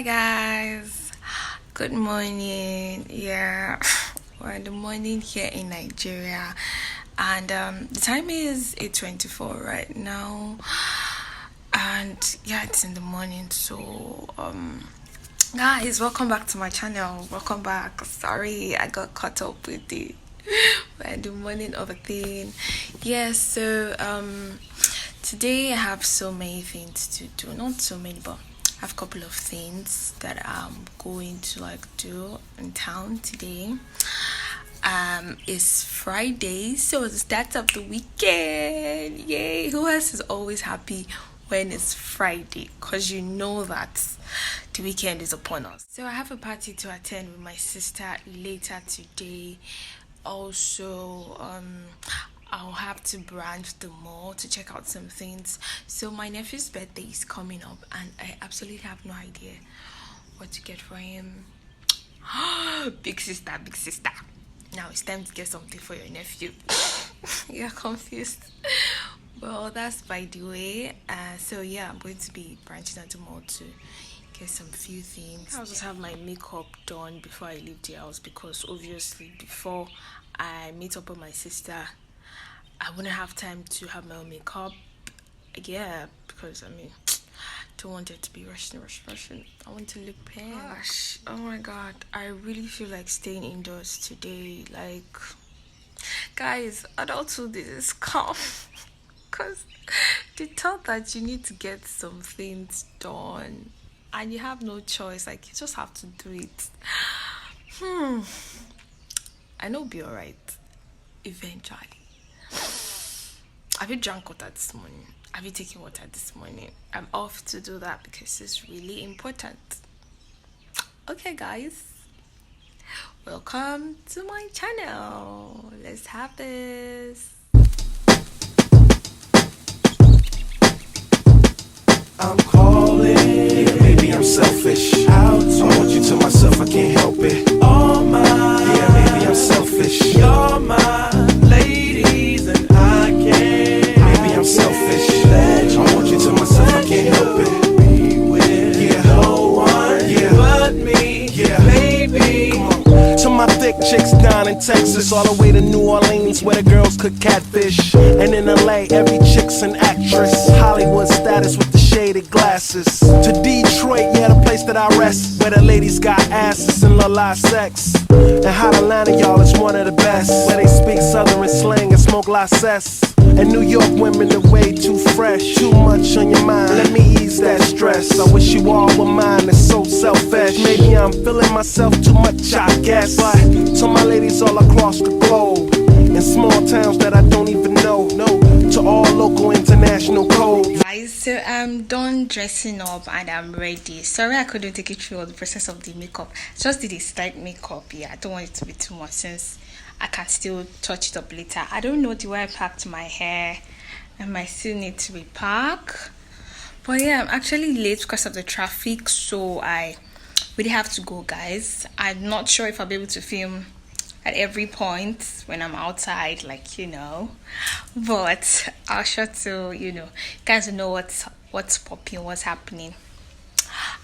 Hi guys, good morning. Yeah, we're in the morning here in Nigeria, and the time is 8:24 right now, and yeah, it's in the morning. So guys, welcome back to my channel. Welcome back. Sorry, I got caught up with the we're in the morning of a thing. Yeah, so today I have so many things to do. Not so many, but I have a couple of things that I'm going to do in town today. It's Friday, so it's the start of the weekend. Yay! Who else is always happy when it's Friday? Cause you know that the weekend is upon us. So I have a party to attend with my sister later today. Also, I'll have to branch the mall to check out some things. So my nephew's birthday is coming up, and I absolutely have no idea what to get for him. Big sister, big sister. Now it's time to get something for your nephew. You're confused. Well, that's by the way. So yeah, I'm going to be branching at the mall to get some few things. I'll just have my makeup done before I leave the house, because obviously before I meet up with my sister, I wouldn't have time to have my own makeup. Yeah, because don't want it to be rushing. I want to look pale. Gosh, oh my god, I really feel like staying indoors today. Like, guys, adulthood is calm. Because they thought that you need to get some things done and you have no choice. Like, you just have to do it. I know it'll be alright eventually. Have you drank water this morning? Have you taken water this morning? I'm off to do that because it's really important. Okay guys, welcome to my channel. Let's have this. I'm calling, yeah, maybe I'm selfish. I want you to myself, I can't help it. All mine, yeah, maybe I'm selfish. You're my ladies and I can't. Maybe I'm selfish. I want you to myself, I can't help it. Be with no one, but me, baby. To my thick chicks down in Texas, all the way to New Orleans, where the girls cook catfish. And in LA, every chick's an actress. Hollywood status with the shaded glasses. To Detroit, yeah, the place that I rest, where the ladies got asses and love live sex. And Hot Atlanta, y'all, is one of the best, where they speak southern slang and smoke la cess. And New York women are way too fresh. Too much on your mind, let me ease that stress. I wish you all were mine, it's so selfish. Maybe I'm feeling myself too much, I guess. But to my ladies all across the globe, in small towns that I don't even know, to all local international codes. Guys, so I'm done dressing up and I'm ready. Sorry I couldn't take you through all the process of the makeup. Just did a slight makeup. Yeah, I don't want it to be too much since I can still touch it up later. I don't know the way I packed my hair. I might still need to repack. But yeah, I'm actually late because of the traffic, so I really have to go, guys. I'm not sure if I'll be able to film at every point when I'm outside, but I'll sure to, guys will know what's popping, what's happening.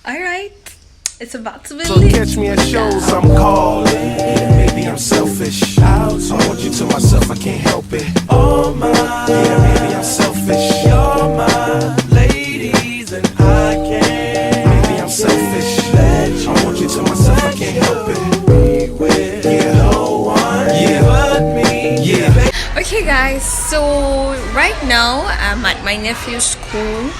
All right, it's about to be So lit. catch me at shows, I'm calling. Maybe I'm selfish. I want you to myself, I can't help it. All mine, yeah, maybe I'm selfish. You're my ladies and I can't. Maybe I'm selfish. I want you to myself, I can't help it. Be with no one, but me, Okay guys, so right now I'm at my nephew's school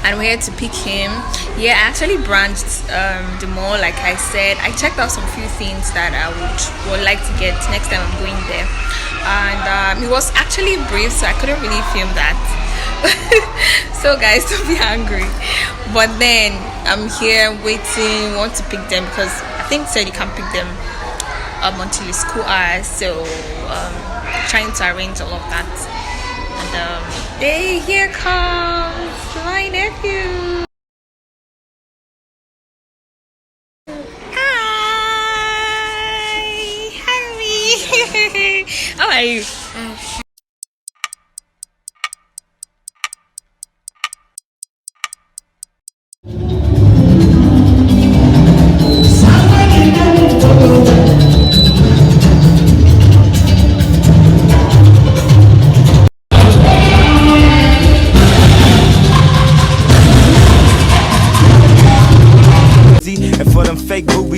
and we're here to pick him. Yeah, I actually branched the mall, like I said. I checked out some few things that I would like to get next time I'm going there, and it was actually brief, so I couldn't really film that. So guys, don't be angry, but then I'm here waiting, want to pick them because I think said you can pick them until the school hours, so trying to arrange all of that. And hey, here comes my nephew. Hi, how are you?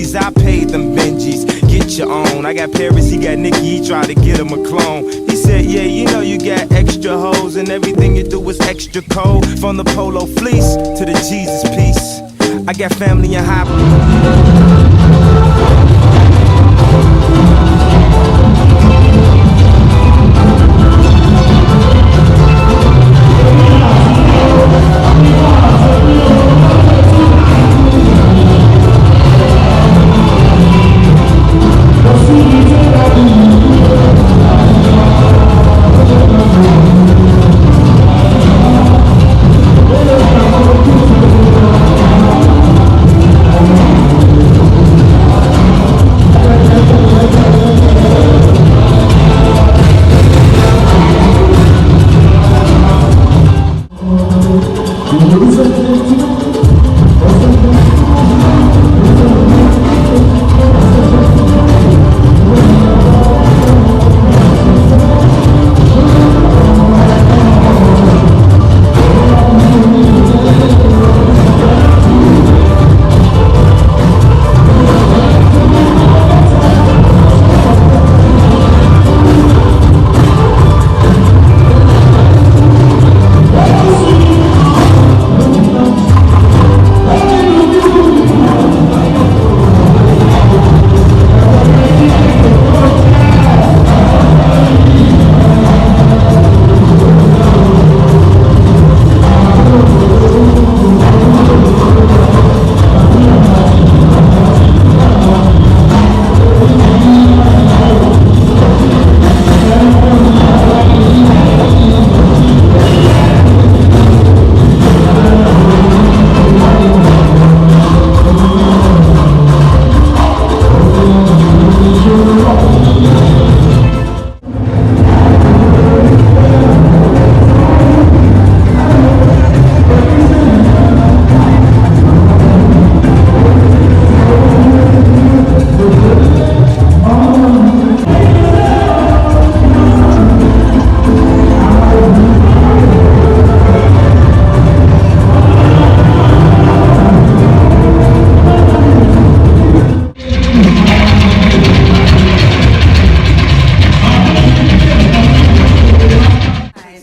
Benjis, I paid them Benjis. Get your own. I got Paris, he got Nicky, he tried to get him a clone. He said, yeah, you know you got extra hoes, and everything you do is extra cold. From the polo fleece to the Jesus piece. I got family in high.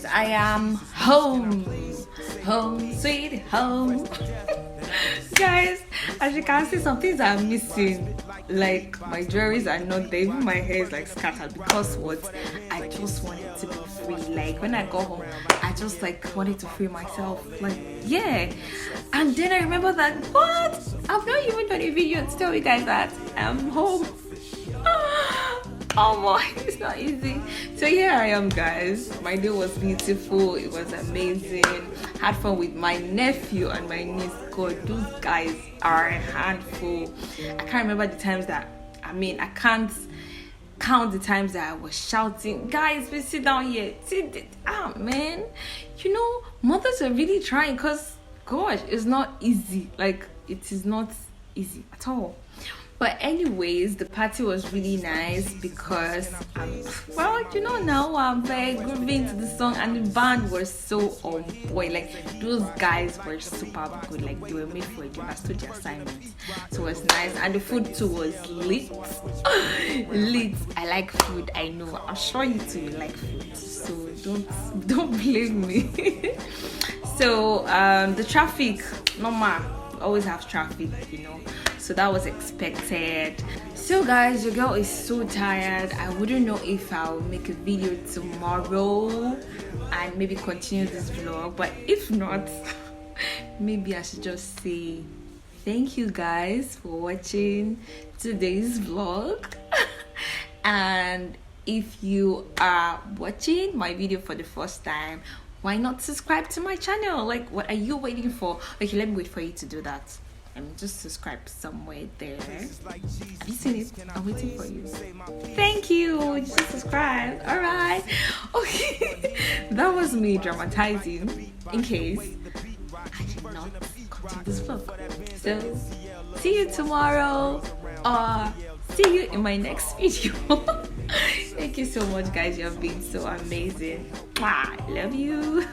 I am home. Home, sweet home. Guys, as you can see, some things are missing. Like my jewelries are not there. Even my hair is like scattered because what? I just wanted to be free. Like when I got home, I just like wanted to free myself. Like yeah. And then I remember that what? I've not even done a video to tell you guys that I'm home. Oh my, it's not easy. So here I am, guys. My day was beautiful. It was amazing. Had fun with my nephew and my niece. God, those guys are a handful. I can't remember the times that, I can't count the times that I was shouting, guys, please sit down here. Man. You know, mothers are really trying because, gosh, it's not easy. Like, it is not easy at all. But anyways, the party was really nice because well, you know, now I'm very grooving to the song, and the band was so on point. Like those guys were super good. Like they were made for it. They understood the assignment. So it was nice, and the food too was lit. Lit. I like food. I know. I'm sure you too you like food. So don't blame me. So the traffic, normal. Always have traffic, you know. So that was expected. So guys, your girl is so tired. I wouldn't know if I'll make a video tomorrow and maybe continue this vlog, but if not, maybe I should just say thank you guys for watching today's vlog. And if you are watching my video for the first time, why not subscribe to my channel? Like, what are you waiting for? Okay, let me wait for you to do that. Just subscribe somewhere there. Have you seen it? I'm waiting for you. Thank you. Just subscribe. All right. Okay. That was me dramatizing in case I did not continue this vlog. So see you tomorrow, or see you in my next video. Thank you so much, guys. You have been so amazing. I love you.